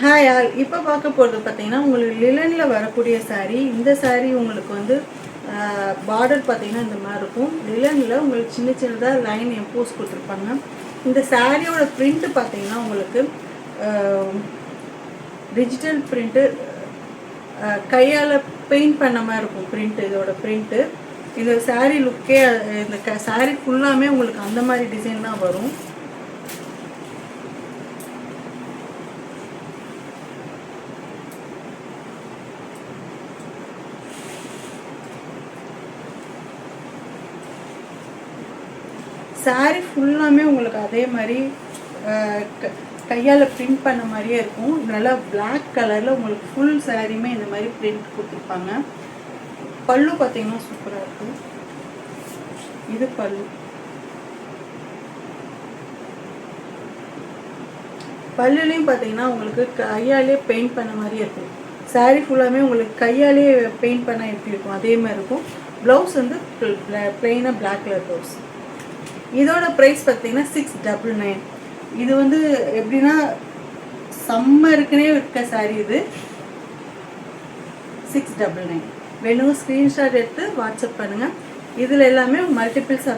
Hi all. இப்போ பார்க்க போகிறது பார்த்தீங்கன்னா உங்களுக்கு லிலனில் வரக்கூடிய saree. இந்த saree உங்களுக்கு வந்து பார்டர் பார்த்தீங்கன்னா இந்த மாதிரி இருக்கும். லிலனில் உங்களுக்கு சின்ன சின்னதாக லைன் எம்போஸ் கொடுத்துருப்பாங்க. இந்த சாரியோட பிரிண்ட்டு பார்த்தீங்கன்னா உங்களுக்கு டிஜிட்டல் பிரிண்ட்டு, கையால் பெயிண்ட் பண்ண மாதிரி இருக்கும் பிரிண்ட்டு. இதோட பிரிண்ட்டு இந்த saree லுக்கே, இந்த saree ஃபுல்லாமே உங்களுக்கு அந்த மாதிரி டிசைன் தான் வரும். சாரீ ஃபுல்லாமே உங்களுக்கு அதே மாதிரி கையால் பிரிண்ட் பண்ண மாதிரியே இருக்கும். நல்லா பிளாக் கலரில் உங்களுக்கு ஃபுல் சாரியுமே இந்த மாதிரி பிரிண்ட் கொடுத்துருப்பாங்க. பல்லு பார்த்தீங்கன்னா சூப்பராக இருக்கும். இது பல்லு. பல்லுலேயும் பார்த்தீங்கன்னா உங்களுக்கு கையாலே பெயிண்ட் பண்ண மாதிரியே இருக்கும். சாரீ ஃபுல்லாமே உங்களுக்கு கையாலே பெயிண்ட் பண்ணால் எப்படி இருக்கும் அதே மாதிரி இருக்கும். ப்ளவுஸ் வந்து பிளெயினாக பிளாக் கலர் ப்ளவுஸ். இதோட ப்ரைஸ் பார்த்தீங்கன்னா 699. இது வந்து எப்படின்னா சம்மருக்குனே இருக்க சாரீ. இது 699. வேணும் ஸ்க்ரீன்ஷாட் எடுத்து வாட்ஸ்அப் பண்ணுங்கள். இதில் எல்லாமே மல்டிபிள்ஸ்